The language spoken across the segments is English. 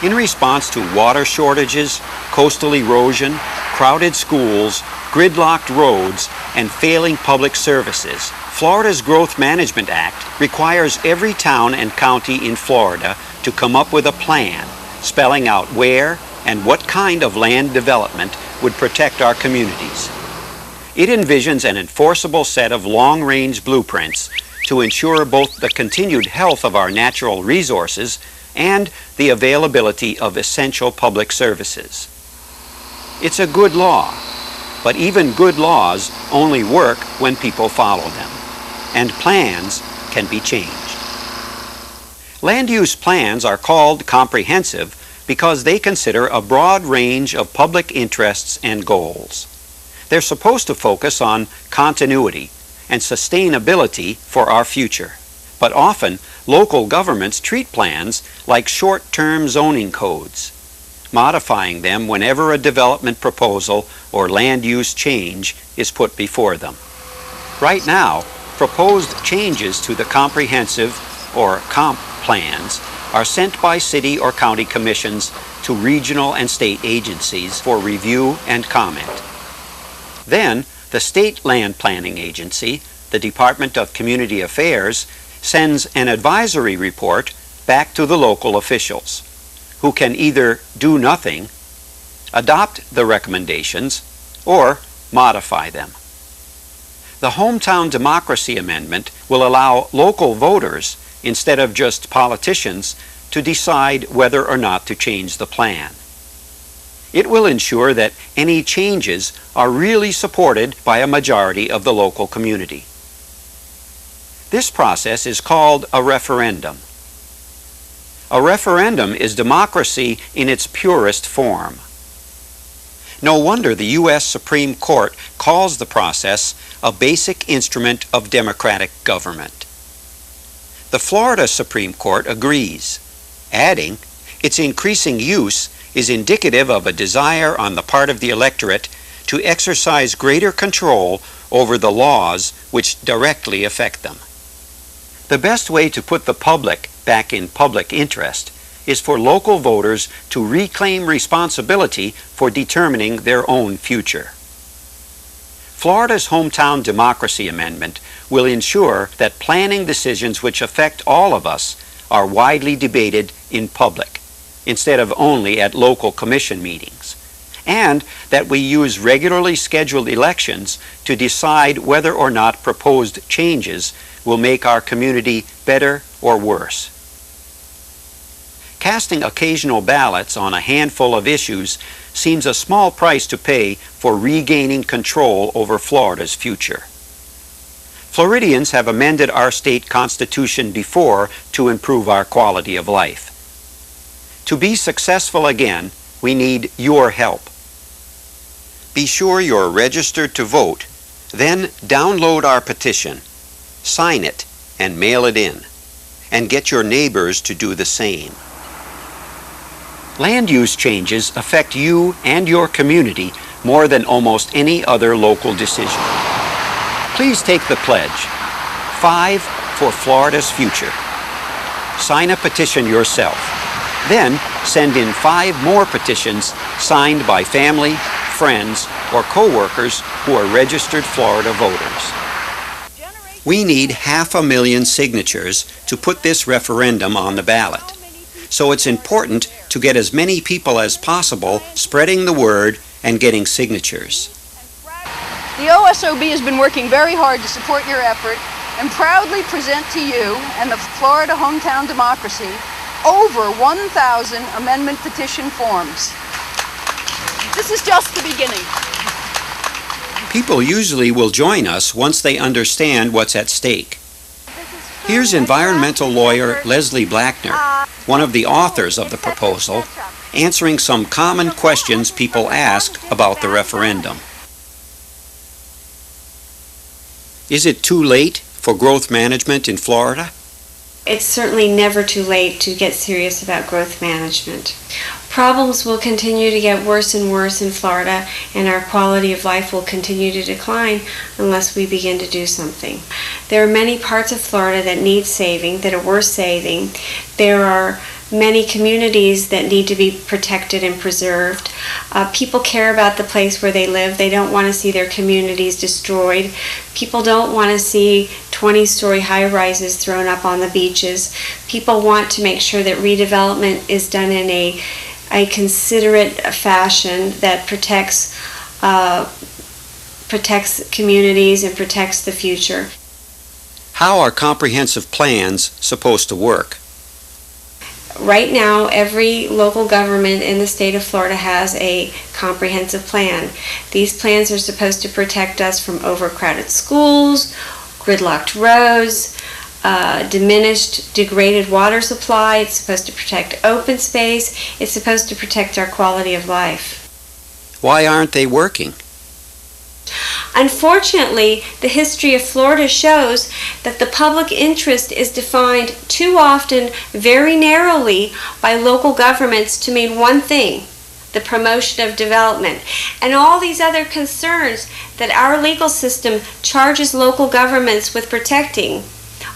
In response to water shortages, coastal erosion, crowded schools, gridlocked roads, and failing public services, Florida's Growth Management Act requires every town and county in Florida to come up with a plan spelling out where and what kind of land development would protect our communities. It envisions an enforceable set of long-range blueprints to ensure both the continued health of our natural resources and the availability of essential public services. It's a good law, but even good laws only work when people follow them, and plans can be changed. Land use plans are called comprehensive because they consider a broad range of public interests and goals. They're supposed to focus on continuity and sustainability for our future. But often, local governments treat plans like short-term zoning codes, modifying them whenever a development proposal or land use change is put before them. Right now, proposed changes to the comprehensive or comp plans are sent by city or county commissions to regional and state agencies for review and comment. Then, the State Land Planning Agency, the Department of Community Affairs, sends an advisory report back to the local officials, who can either do nothing, adopt the recommendations, or modify them. The Hometown Democracy Amendment will allow local voters, instead of just politicians, to decide whether or not to change the plan. It will ensure that any changes are really supported by a majority of the local community. This process is called a referendum. A referendum is democracy in its purest form. No wonder the U.S. Supreme Court calls the process a basic instrument of democratic government. The Florida Supreme Court agrees, adding, its increasing use is indicative of a desire on the part of the electorate to exercise greater control over the laws which directly affect them. The best way to put the public back in public interest is for local voters to reclaim responsibility for determining their own future. Florida's Hometown Democracy Amendment will ensure that planning decisions which affect all of us are widely debated in public, instead of only at local commission meetings, and that we use regularly scheduled elections to decide whether or not proposed changes will make our community better or worse. Casting occasional ballots on a handful of issues seems a small price to pay for regaining control over Florida's future. Floridians have amended our state constitution before to improve our quality of life. To be successful again, we need your help. Be sure you're registered to vote, then download our petition, sign it, and mail it in, and get your neighbors to do the same. Land use changes affect you and your community more than almost any other local decision. Please take the pledge, 5 for Florida's future. Sign a petition yourself. Then send in 5 more petitions signed by family, friends, or co-workers who are registered Florida voters. We need 500,000 signatures to put this referendum on the ballot. So it's important to get as many people as possible spreading the word and getting signatures. The OSOB has been working very hard to support your effort and proudly present to you and the Florida Hometown Democracy over 1,000 amendment petition forms. This is just the beginning. People usually will join us once they understand what's at stake. Here's environmental lawyer Leslie Blackner, one of the authors of the proposal, answering some common questions people ask about the referendum. Is it too late for growth management in Florida? It's certainly never too late to get serious about growth management. Problems will continue to get worse and worse in Florida, and our quality of life will continue to decline unless we begin to do something. There are many parts of Florida that need saving, that are worth saving. There are many communities that need to be protected and preserved. People care about the place where they live. They don't want to see their communities destroyed. People don't want to see 20-story high-rises thrown up on the beaches. People want to make sure that redevelopment is done in a considerate fashion that protects communities and protects the future. How are comprehensive plans supposed to work? Right now, every local government in the state of Florida has a comprehensive plan. These plans are supposed to protect us from overcrowded schools, gridlocked roads, diminished, degraded water supply. It's supposed to protect open space. It's supposed to protect our quality of life. Why aren't they working? Unfortunately, the history of Florida shows that the public interest is defined too often very narrowly by local governments to mean one thing: the promotion of development. And all these other concerns that our legal system charges local governments with protecting,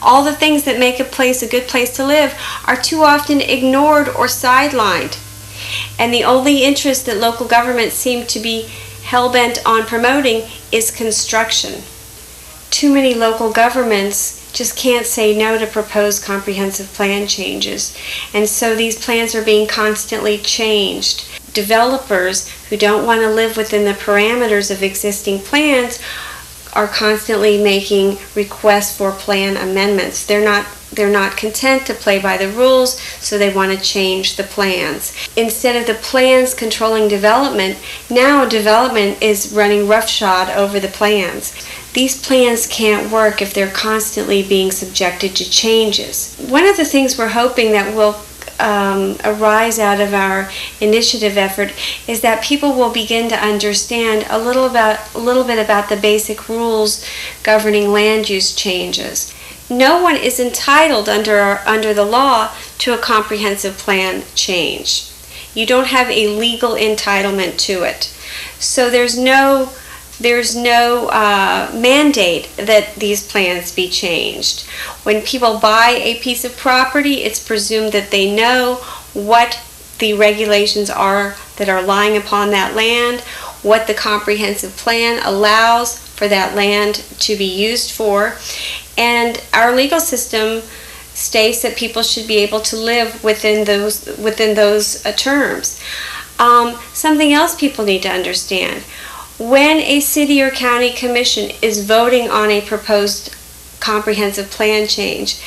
all the things that make a place a good place to live, are too often ignored or sidelined. And the only interest that local governments seem to be hell-bent on promoting is construction. Too many local governments just can't say no to proposed comprehensive plan changes, and so these plans are being constantly changed. Developers who don't want to live within the parameters of existing plans are constantly making requests for plan amendments. They're not content to play by the rules, so they want to change the plans. Instead of the plans controlling development, now development is running roughshod over the plans. These plans can't work if they're constantly being subjected to changes. One of the things we're hoping that will arise out of our initiative effort is that people will begin to understand a little bit about the basic rules governing land use changes. No one is entitled under the law to a comprehensive plan change. You don't have a legal entitlement to it. So there's no mandate that these plans be changed. When people buy a piece of property, it's presumed that they know what the regulations are that are lying upon that land, what the comprehensive plan allows for that land to be used for, and our legal system states that people should be able to live within those terms. Something else people need to understand: when a city or county commission is voting on a proposed comprehensive plan change,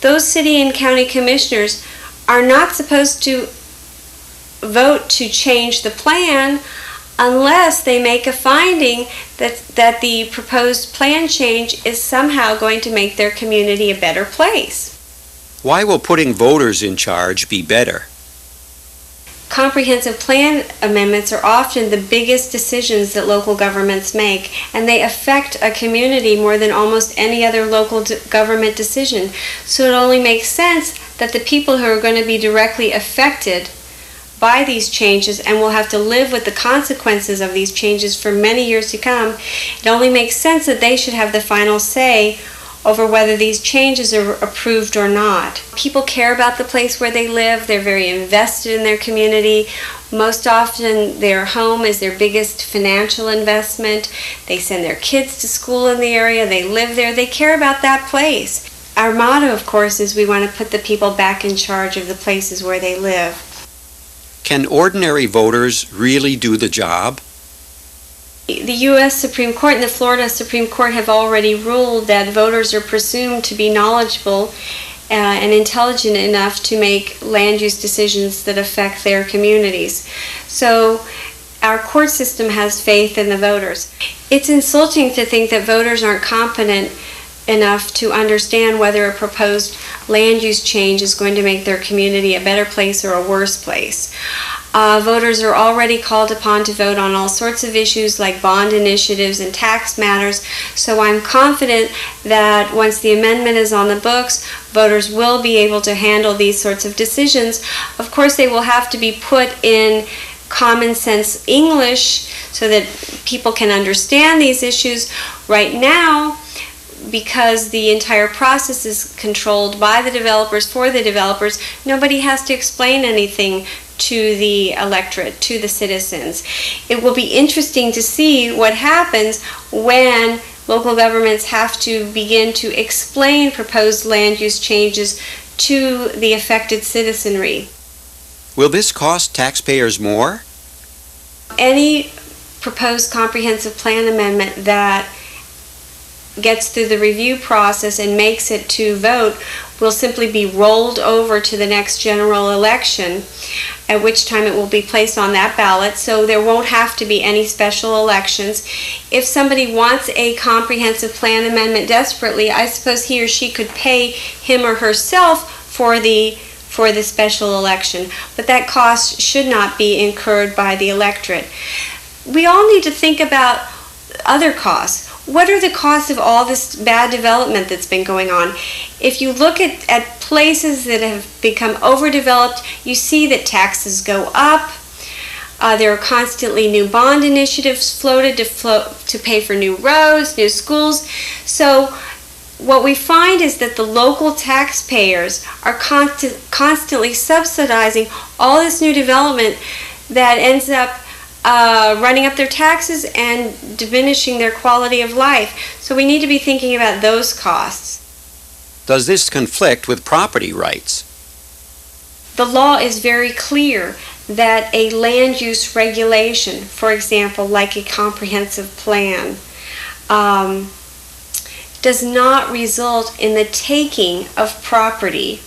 those city and county commissioners are not supposed to vote to change the plan unless they make a finding that the proposed plan change is somehow going to make their community a better place. Why will putting voters in charge be better? Comprehensive plan amendments are often the biggest decisions that local governments make, and they affect a community more than almost any other local government decision. So it only makes sense that the people who are going to be directly affected by these changes and will have to live with the consequences of these changes for many years to come, it only makes sense that they should have the final say over whether these changes are approved or not. People care about the place where they live. They're very invested in their community. Most often their home is their biggest financial investment. They send their kids to school in the area. They live there. They care about that place. Our motto, of course, is we want to put the people back in charge of the places where they live. Can ordinary voters really do the job? The U.S. Supreme Court and the Florida Supreme Court have already ruled that voters are presumed to be knowledgeable and intelligent enough to make land use decisions that affect their communities. So our court system has faith in the voters. It's insulting to think that voters aren't competent enough to understand whether a proposed land use change is going to make their community a better place or a worse place. Voters are already called upon to vote on all sorts of issues like bond initiatives and tax matters, so I'm confident that once the amendment is on the books, voters will be able to handle these sorts of decisions. Of course, they will have to be put in common sense English so that people can understand these issues. Right now, because the entire process is controlled by the developers for the developers, nobody has to explain anything to the electorate, to the citizens. It will be interesting to see what happens when local governments have to begin to explain proposed land use changes to the affected citizenry. Will this cost taxpayers more? Any proposed comprehensive plan amendment that gets through the review process and makes it to vote will simply be rolled over to the next general election, at which time it will be placed on that ballot, so there won't have to be any special elections. If somebody wants a comprehensive plan amendment desperately, I suppose he or she could pay him or herself for the special election, but that cost should not be incurred by the electorate. We all need to think about other costs. What are the costs of all this bad development that's been going on? If you look at places that have become overdeveloped, you see that taxes go up. There are constantly new bond initiatives floated to pay for new roads, new schools. So what we find is that the local taxpayers are constantly subsidizing all this new development that ends up running up their taxes and diminishing their quality of life. So we need to be thinking about those costs. Does this conflict with property rights? The law is very clear that a land use regulation, for example, like a comprehensive plan, does not result in the taking of property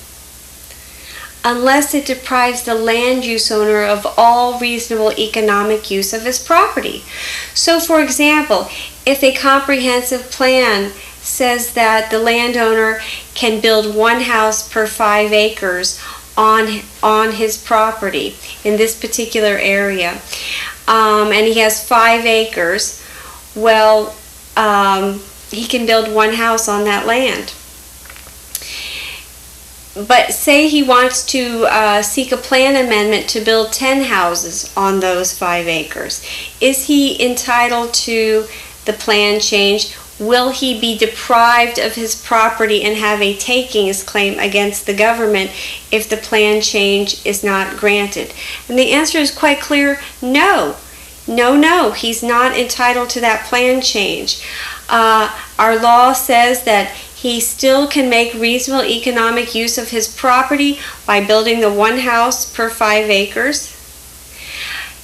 unless it deprives the land use owner of all reasonable economic use of his property. So, for example, if a comprehensive plan says that the landowner can build one house per 5 acres on his property in this particular area, and he has 5 acres, well, he can build one house on that land. But say he wants to seek a plan amendment to build 10 houses on those 5 acres. Is he entitled to the plan change? Will he be deprived of his property and have a takings claim against the government if the plan change is not granted? And the answer is quite clear, no. No, he's not entitled to that plan change. Our law says that he still can make reasonable economic use of his property by building the one house per 5 acres.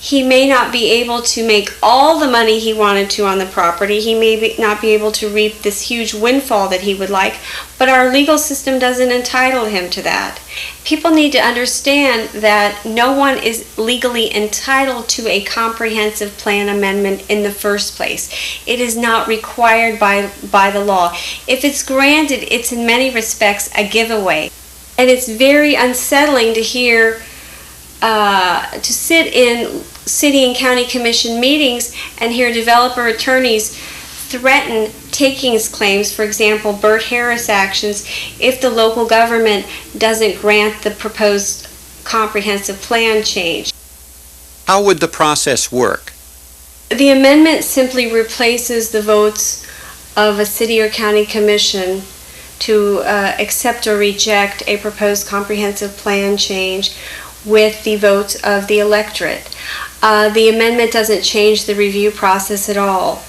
He may not be able to make all the money he wanted to on the property. He may not be able to reap this huge windfall that he would like, but our legal system doesn't entitle him to that. People need to understand that no one is legally entitled to a comprehensive plan amendment in the first place. It is not required by the law. If it's granted, it's in many respects a giveaway. And it's very unsettling to hear, to sit in city and county commission meetings and hear developer attorneys threaten takings claims, for example, Burt Harris actions, if the local government doesn't grant the proposed comprehensive plan change. How would the process work? The amendment simply replaces the votes of a city or county commission to accept or reject a proposed comprehensive plan change with the votes of the electorate. The amendment doesn't change the review process at all.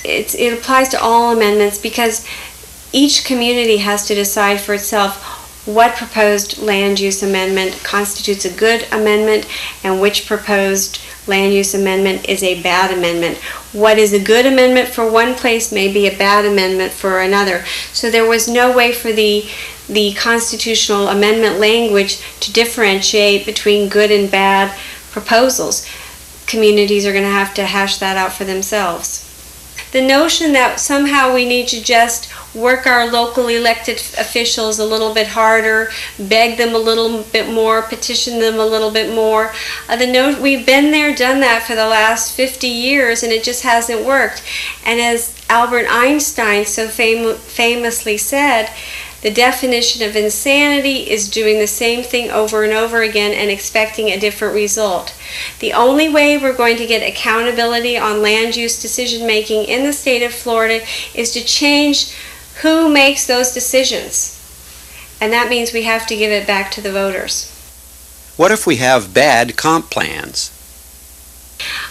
It applies to all amendments because each community has to decide for itself what proposed land use amendment constitutes a good amendment and which proposed land use amendment is a bad amendment. What is a good amendment for one place may be a bad amendment for another. So there was no way for the constitutional amendment language to differentiate between good and bad proposals. Communities are going to have to hash that out for themselves. The notion that somehow we need to just work our local elected officials a little bit harder, beg them a little bit more, petition them a little bit more. We've been there, done that for the last 50 years, and it just hasn't worked. And as Albert Einstein so famously said, the definition of insanity is doing the same thing over and over again and expecting a different result. The only way we're going to get accountability on land use decision making in the state of Florida is to change Who makes those decisions? And that means we have to give it back to the voters. What if we have bad comp plans?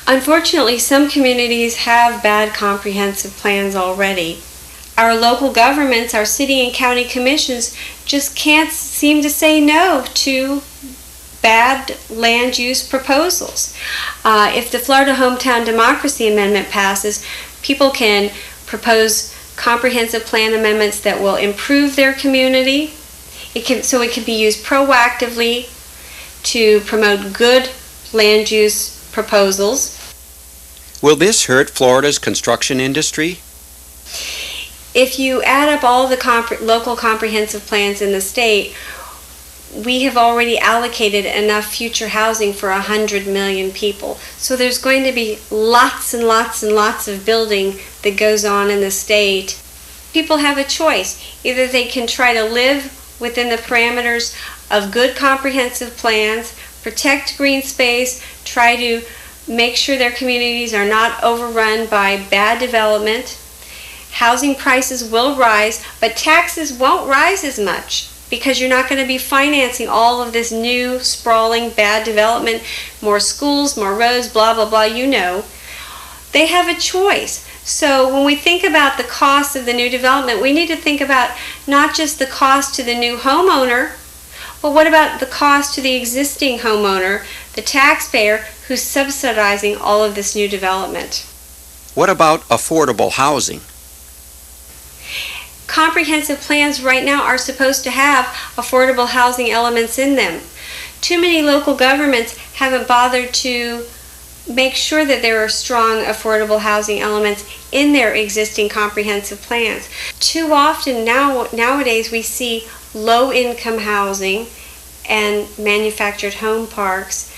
Unfortunately, some communities have bad comprehensive plans already. Our local governments, our city and county commissions, just can't seem to say no to bad land use proposals. If the Florida Hometown Democracy Amendment passes, people can propose comprehensive plan amendments that will improve their community. So it can be used proactively to promote good land use proposals. Will this hurt Florida's construction industry? If you add up all the local comprehensive plans in the state, we have already allocated enough future housing for 100 million people. So there's going to be lots and lots and lots of building that goes on in the state. People have a choice. Either they can try to live within the parameters of good comprehensive plans, protect green space, try to make sure their communities are not overrun by bad development. Housing prices will rise, but taxes won't rise as much because you're not going to be financing all of this new, sprawling, bad development, more schools, more roads, blah, blah, blah, you know. They have a choice. So when we think about the cost of the new development, we need to think about not just the cost to the new homeowner, but what about the cost to the existing homeowner, the taxpayer, who's subsidizing all of this new development? What about affordable housing? Comprehensive plans right now are supposed to have affordable housing elements in them. Too many local governments haven't bothered to make sure that there are strong affordable housing elements in their existing comprehensive plans. Too often nowadays we see low-income housing and manufactured home parks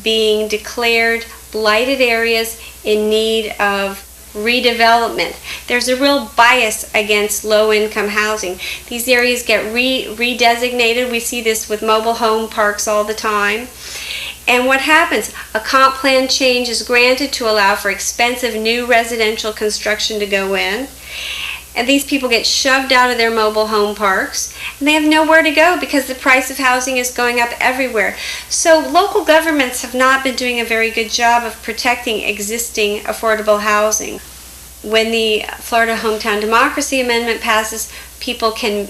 being declared blighted areas in need of redevelopment. There's a real bias against low-income housing. These areas get redesignated. We see this with mobile home parks all the time. And what happens? A comp plan change is granted to allow for expensive new residential construction to go in. And these people get shoved out of their mobile home parks, and they have nowhere to go because the price of housing is going up everywhere. So local governments have not been doing a very good job of protecting existing affordable housing. When the Florida Hometown Democracy Amendment passes, people can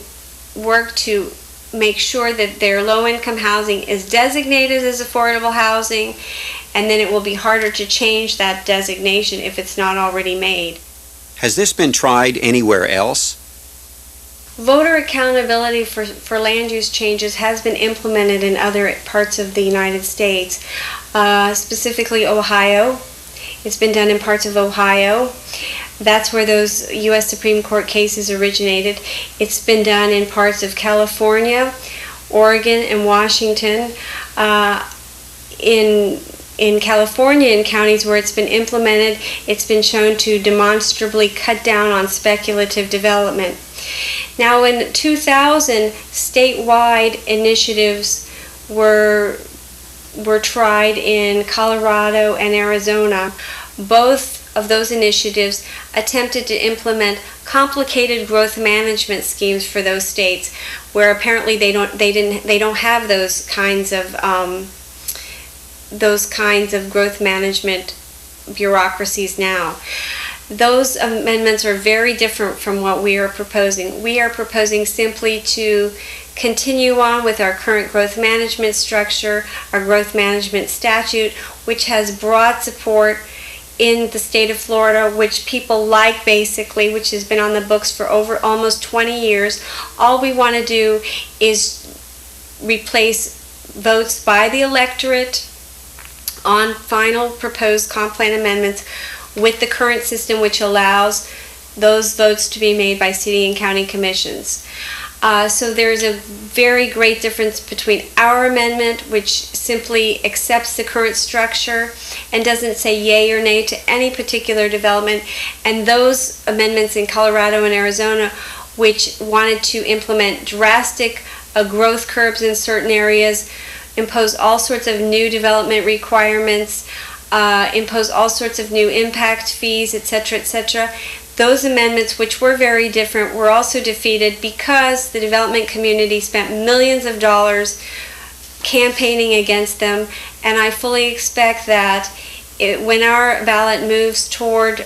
work to make sure that their low-income housing is designated as affordable housing, and then it will be harder to change that designation if it's not already made. Has this been tried anywhere else? Voter accountability for land use changes has been implemented in other parts of the United States, specifically Ohio. It's been done in parts of Ohio. That's where those U.S. Supreme Court cases originated. It's been done in parts of California, Oregon, and Washington. In California, in counties where it's been implemented, it's been shown to demonstrably cut down on speculative development. Now, in 2000, statewide initiatives were tried in Colorado and Arizona. Both of those initiatives attempted to implement complicated growth management schemes for those states, where apparently they don't have those kinds of growth management bureaucracies now. Those amendments are very different from what we are proposing. We are proposing simply to continue on with our current growth management structure, our growth management statute, which has broad support in the state of Florida, which people like basically, which has been on the books for over almost 20 years. All we want to do is replace votes by the electorate on final proposed comp plan amendments with the current system, which allows those votes to be made by city and county commissions. So there's a very great difference between our amendment, which simply accepts the current structure and doesn't say yay or nay to any particular development, and those amendments in Colorado and Arizona, which wanted to implement drastic growth curbs in certain areas, impose all sorts of new development requirements, impose all sorts of new impact fees, etc., etc. Those amendments, which were very different, were also defeated because the development community spent millions of dollars campaigning against them, and I fully expect that when our ballot moves toward,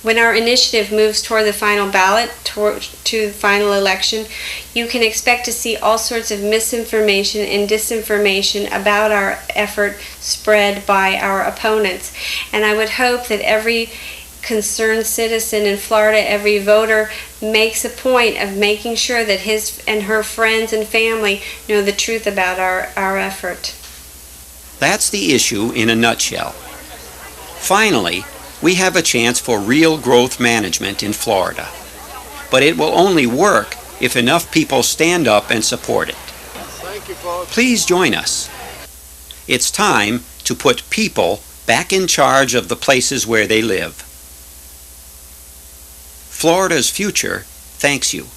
when our initiative moves toward the final ballot, to the final election, you can expect to see all sorts of misinformation and disinformation about our effort spread by our opponents. And I would hope that every concerned citizen in Florida, every voter, makes a point of making sure that his and her friends and family know the truth about our effort. That's the issue in a nutshell. Finally, we have a chance for real growth management in Florida. But it will only work if enough people stand up and support it. Thank you, folks. Please join us. It's time to put people back in charge of the places where they live. Florida's future thanks you.